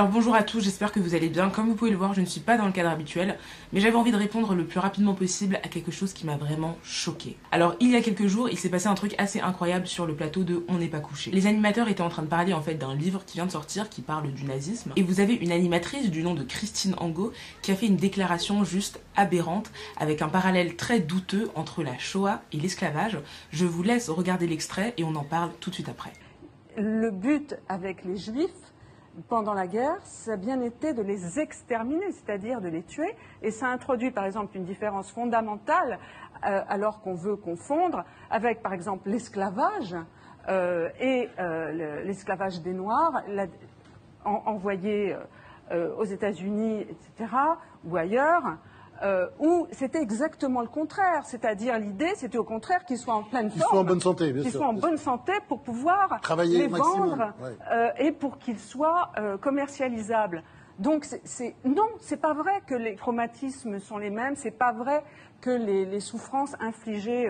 Alors bonjour à tous, j'espère que vous allez bien. Comme vous pouvez le voir, je ne suis pas dans le cadre habituel, mais j'avais envie de répondre le plus rapidement possible à quelque chose qui m'a vraiment choquée. Alors il y a quelques jours, il s'est passé un truc assez incroyable sur le plateau de On n'est pas couché. Les animateurs étaient en train de parler en fait d'un livre qui vient de sortir qui parle du nazisme, et vous avez une animatrice du nom de Christine Angot qui a fait une déclaration juste aberrante avec un parallèle très douteux entre la Shoah et l'esclavage. Je vous laisse regarder l'extrait et on en parle tout de suite après. Le but avec les Juifs pendant la guerre, ça a bien été de les exterminer, c'est-à-dire de les tuer. Et ça introduit par exemple une différence fondamentale alors qu'on veut confondre avec par exemple l'esclavage et l'esclavage des Noirs envoyés aux États-Unis, etc., ou ailleurs. Où c'était exactement le contraire, c'est-à-dire l'idée c'était au contraire qu'ils soient en pleine forme, qu'ils soient en bonne santé, bien sûr, qu'ils soient en bonne santé pour pouvoir travailler les au maximum, vendre ouais. Et pour qu'ils soient commercialisables. Donc non, c'est pas vrai que les traumatismes sont les mêmes, c'est pas vrai que les souffrances infligées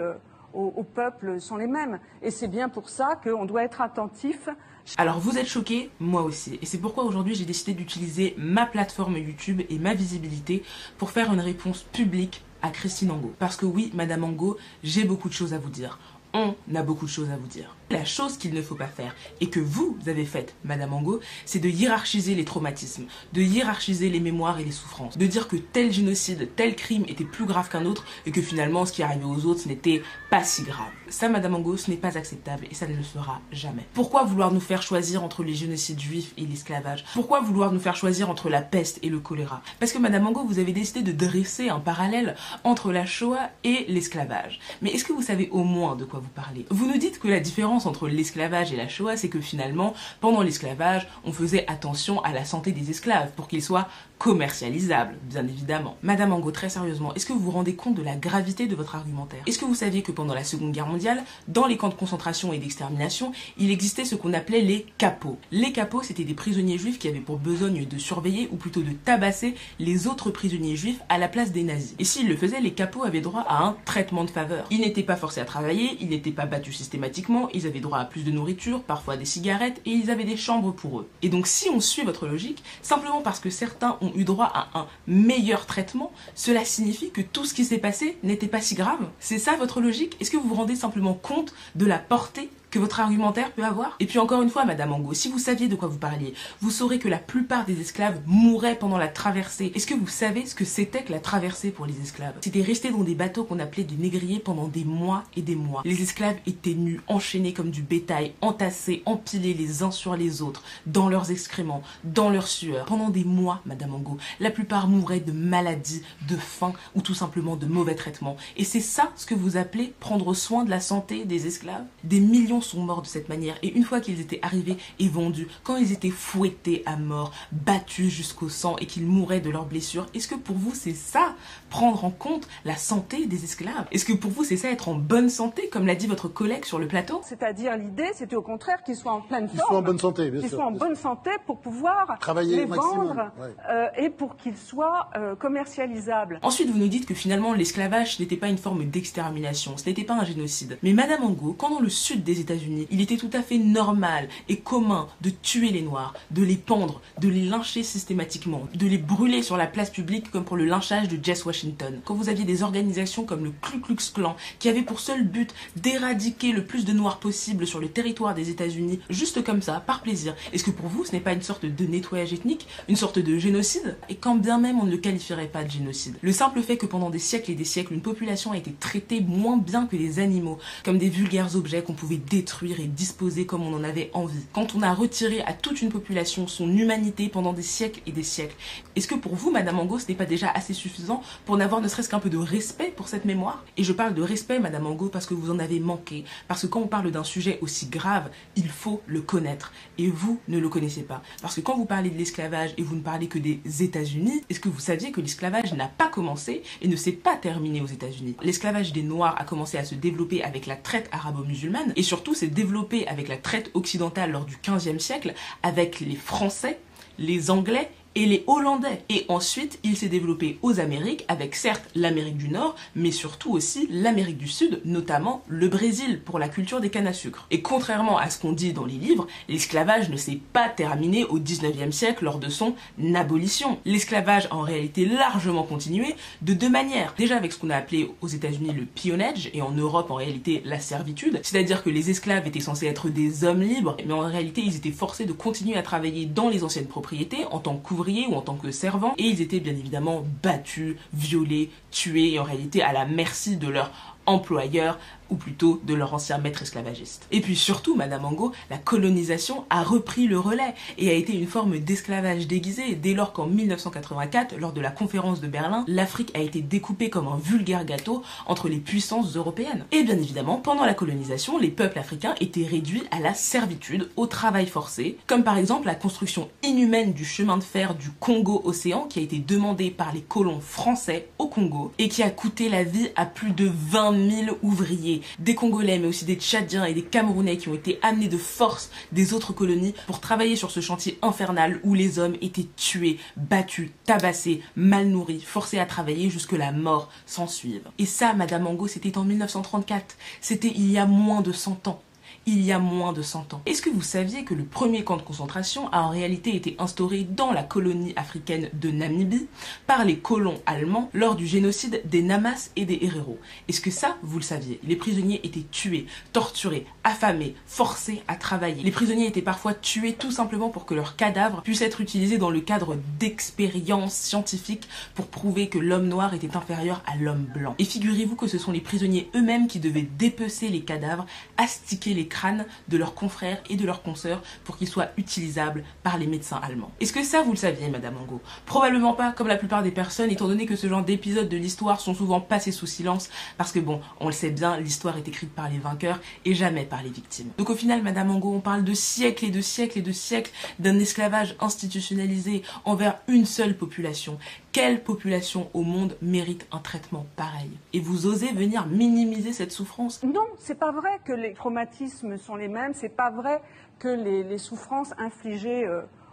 au peuple sont les mêmes. Et c'est bien pour ça qu'on doit être attentif. Alors vous êtes choqués, moi aussi, et c'est pourquoi aujourd'hui j'ai décidé d'utiliser ma plateforme YouTube et ma visibilité pour faire une réponse publique à Christine Angot. Parce que oui, Madame Angot, j'ai beaucoup de choses à vous dire. On a beaucoup de choses à vous dire. La chose qu'il ne faut pas faire, et que vous avez faite, Madame Angot, c'est de hiérarchiser les traumatismes, de hiérarchiser les mémoires et les souffrances, de dire que tel génocide, tel crime était plus grave qu'un autre, et que finalement ce qui arrivait aux autres, ce n'était pas si grave. Ça, Madame Angot, ce n'est pas acceptable, et ça ne le sera jamais. Pourquoi vouloir nous faire choisir entre les génocides juifs et l'esclavage? Pourquoi vouloir nous faire choisir entre la peste et le choléra? Parce que Madame Angot, vous avez décidé de dresser un parallèle entre la Shoah et l'esclavage. Mais est-ce que vous savez au moins de quoi vous parlez? Vous nous dites que la différence entre l'esclavage et la Shoah, c'est que finalement, pendant l'esclavage, on faisait attention à la santé des esclaves pour qu'ils soient commercialisables, bien évidemment. Madame Angot, très sérieusement, est-ce que vous vous rendez compte de la gravité de votre argumentaire? Est-ce que vous saviez que pendant la Seconde Guerre mondiale, dans les camps de concentration et d'extermination, il existait ce qu'on appelait les capots. Les capots, c'était des prisonniers juifs qui avaient pour besogne de surveiller, ou plutôt de tabasser, les autres prisonniers juifs à la place des nazis. Et s'ils le faisaient, les capots avaient droit à un traitement de faveur. Ils n'étaient pas forcés à travailler, ils n'étaient pas battus systématiquement, ils avaient droit à plus de nourriture, parfois des cigarettes, et ils avaient des chambres pour eux. Et donc si on suit votre logique, simplement parce que certains ont eu droit à un meilleur traitement, cela signifie que tout ce qui s'est passé n'était pas si grave. C'est ça votre logique? Est-ce que vous vous rendez simplement compte de la portée que votre argumentaire peut avoir? Et puis encore une fois, Madame Angot, si vous saviez de quoi vous parliez, vous saurez que la plupart des esclaves mouraient pendant la traversée. Est-ce que vous savez ce que c'était que la traversée pour les esclaves? C'était rester dans des bateaux qu'on appelait des négriers pendant des mois et des mois. Les esclaves étaient nus, enchaînés comme du bétail, entassés, empilés les uns sur les autres, dans leurs excréments, dans leur sueur. Pendant des mois, Madame Angot, la plupart mouraient de maladies, de faim ou tout simplement de mauvais traitements. Et c'est ça ce que vous appelez prendre soin de la santé des esclaves? Des millions sont morts de cette manière, et une fois qu'ils étaient arrivés et vendus, quand ils étaient fouettés à mort, battus jusqu'au sang et qu'ils mouraient de leurs blessures, est-ce que pour vous c'est ça, prendre en compte la santé des esclaves? Est-ce que pour vous c'est ça, être en bonne santé, comme l'a dit votre collègue sur le plateau? C'est-à-dire l'idée c'était au contraire qu'ils soient en pleine forme, qu'ils soient en bonne santé, bien sûr, qu'ils soient en bonne santé pour pouvoir travailler les au maximum, vendre ouais. et pour qu'ils soient commercialisables. Ensuite, vous nous dites que finalement l'esclavage n'était pas une forme d'extermination, ce n'était pas un génocide. Mais Madame Angot, quand dans le sud des États-Unis, il était tout à fait normal et commun de tuer les Noirs, de les pendre, de les lyncher systématiquement, de les brûler sur la place publique comme pour le lynchage de Jesse Washington. Quand vous aviez des organisations comme le Ku Klux Klan qui avaient pour seul but d'éradiquer le plus de Noirs possible sur le territoire des États-Unis, juste comme ça, par plaisir, est-ce que pour vous ce n'est pas une sorte de nettoyage ethnique, une sorte de génocide? Et quand bien même on ne le qualifierait pas de génocide. Le simple fait que pendant des siècles et des siècles, une population a été traitée moins bien que les animaux, comme des vulgaires objets qu'on pouvait détruire et disposer comme on en avait envie. Quand on a retiré à toute une population son humanité pendant des siècles et des siècles, est-ce que pour vous, Madame Angot, ce n'est pas déjà assez suffisant pour n'avoir ne serait-ce qu'un peu de respect pour cette mémoire? Et je parle de respect, Madame Angot, parce que vous en avez manqué. Parce que quand on parle d'un sujet aussi grave, il faut le connaître. Et vous ne le connaissez pas. Parce que quand vous parlez de l'esclavage et vous ne parlez que des États-Unis, est-ce que vous saviez que l'esclavage n'a pas commencé et ne s'est pas terminé aux États-Unis? L'esclavage des Noirs a commencé à se développer avec la traite arabo-musulmane et surtout s'est développé avec la traite occidentale lors du XVe siècle avec les Français, les Anglais et les Hollandais. Et ensuite, il s'est développé aux Amériques avec certes l'Amérique du Nord, mais surtout aussi l'Amérique du Sud, notamment le Brésil pour la culture des cannes à sucre. Et contrairement à ce qu'on dit dans les livres, l'esclavage ne s'est pas terminé au 19e siècle lors de son abolition. L'esclavage a en réalité largement continué de deux manières. Déjà avec ce qu'on a appelé aux États-Unis le peonage et en Europe en réalité la servitude, c'est-à-dire que les esclaves étaient censés être des hommes libres, mais en réalité ils étaient forcés de continuer à travailler dans les anciennes propriétés en tant qu'ouvriers ou en tant que servants, et ils étaient bien évidemment battus, violés, tués, et en réalité à la merci de leur employeur, ou plutôt de leur ancien maître esclavagiste. Et puis surtout, Madame Angot, la colonisation a repris le relais et a été une forme d'esclavage déguisé dès lors qu'en 1984, lors de la conférence de Berlin, l'Afrique a été découpée comme un vulgaire gâteau entre les puissances européennes. Et bien évidemment, pendant la colonisation, les peuples africains étaient réduits à la servitude, au travail forcé, comme par exemple la construction inhumaine du chemin de fer du Congo-Océan qui a été demandé par les colons français au Congo et qui a coûté la vie à plus de 20 000 ouvriers, des Congolais mais aussi des Tchadiens et des Camerounais qui ont été amenés de force des autres colonies pour travailler sur ce chantier infernal où les hommes étaient tués, battus, tabassés, mal nourris, forcés à travailler jusque la mort s'en suive. Et ça, Madame Angot, c'était en 1934, c'était il y a moins de 100 ans. Il y a moins de 100 ans. Est-ce que vous saviez que le premier camp de concentration a en réalité été instauré dans la colonie africaine de Namibie par les colons allemands lors du génocide des Namas et des Herero? Est-ce que ça, vous le saviez? Les prisonniers étaient tués, torturés, affamés, forcés à travailler. Les prisonniers étaient parfois tués tout simplement pour que leurs cadavres puissent être utilisés dans le cadre d'expériences scientifiques pour prouver que l'homme noir était inférieur à l'homme blanc. Et figurez-vous que ce sont les prisonniers eux-mêmes qui devaient dépecer les cadavres, astiquer les crânes de leurs confrères et de leurs consoeurs pour qu'ils soient utilisables par les médecins allemands. Est-ce que ça vous le saviez, Madame Angot? Probablement pas, comme la plupart des personnes, étant donné que ce genre d'épisodes de l'histoire sont souvent passés sous silence, parce que bon, on le sait bien, l'histoire est écrite par les vainqueurs et jamais par les victimes. Donc au final, Madame Angot, on parle de siècles et de siècles et de siècles d'un esclavage institutionnalisé envers une seule population. Quelle population au monde mérite un traitement pareil? Et vous osez venir minimiser cette souffrance? Non, c'est pas vrai que les traumatismes sont les mêmes, c'est pas vrai que les souffrances infligées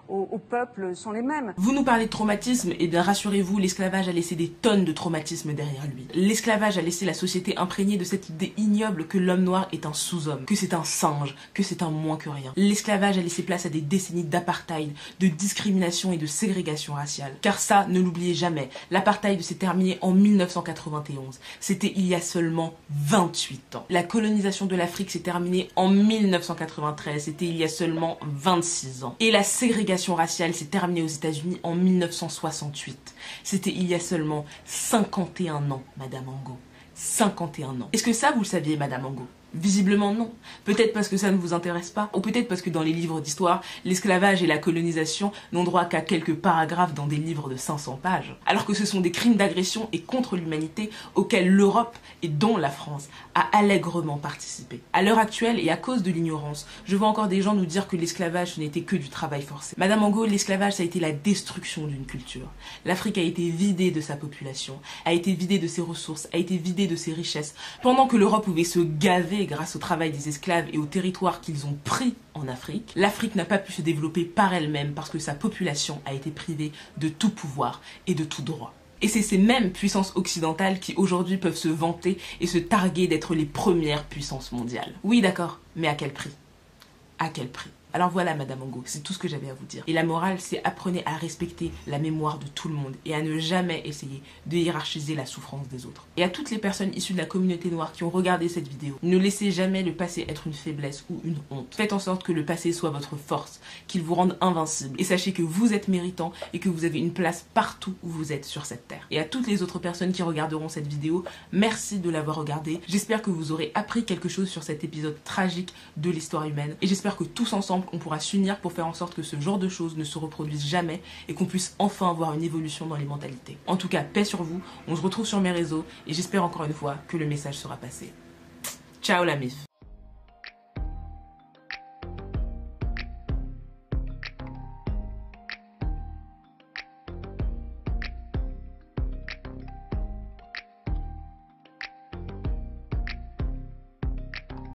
au peuple sont les mêmes. Vous nous parlez de traumatisme, et bien rassurez-vous, l'esclavage a laissé des tonnes de traumatisme derrière lui. L'esclavage a laissé la société imprégnée de cette idée ignoble que l'homme noir est un sous-homme, que c'est un singe, que c'est un moins que rien. L'esclavage a laissé place à des décennies d'apartheid, de discrimination et de ségrégation raciale. Car ça, ne l'oubliez jamais, l'apartheid s'est terminé en 1991. C'était il y a seulement 28 ans. La colonisation de l'Afrique s'est terminée en 1993. C'était il y a seulement 26 ans. Et la ségrégation raciale s'est terminée aux États-Unis en 1968. C'était il y a seulement 51 ans, Madame Angot. 51 ans. Est-ce que ça, vous le saviez, Madame Angot? Visiblement non. Peut-être parce que ça ne vous intéresse pas, ou peut-être parce que dans les livres d'histoire, l'esclavage et la colonisation n'ont droit qu'à quelques paragraphes dans des livres de 500 pages. Alors que ce sont des crimes d'agression et contre l'humanité auxquels l'Europe, et dont la France, a allègrement participé. À l'heure actuelle, et à cause de l'ignorance, je vois encore des gens nous dire que l'esclavage ce n'était que du travail forcé. Madame Angot, l'esclavage ça a été la destruction d'une culture. L'Afrique a été vidée de sa population, a été vidée de ses ressources, a été vidée de ses richesses, pendant que l'Europe pouvait se gaver grâce au travail des esclaves et aux territoires qu'ils ont pris en Afrique. L'Afrique n'a pas pu se développer par elle-même parce que sa population a été privée de tout pouvoir et de tout droit. Et c'est ces mêmes puissances occidentales qui aujourd'hui peuvent se vanter et se targuer d'être les premières puissances mondiales. Oui d'accord, mais à quel prix? À quel prix? Alors voilà, Madame Angot, c'est tout ce que j'avais à vous dire. Et la morale, c'est apprenez à respecter la mémoire de tout le monde et à ne jamais essayer de hiérarchiser la souffrance des autres. Et à toutes les personnes issues de la communauté noire qui ont regardé cette vidéo, ne laissez jamais le passé être une faiblesse ou une honte. Faites en sorte que le passé soit votre force, qu'il vous rende invincible. Et sachez que vous êtes méritant et que vous avez une place partout où vous êtes sur cette terre. Et à toutes les autres personnes qui regarderont cette vidéo, merci de l'avoir regardée. J'espère que vous aurez appris quelque chose sur cet épisode tragique de l'histoire humaine. Et j'espère que tous ensemble, on pourra s'unir pour faire en sorte que ce genre de choses ne se reproduisent jamais et qu'on puisse enfin avoir une évolution dans les mentalités. En tout cas, paix sur vous, on se retrouve sur mes réseaux et j'espère encore une fois que le message sera passé. Ciao la MIF.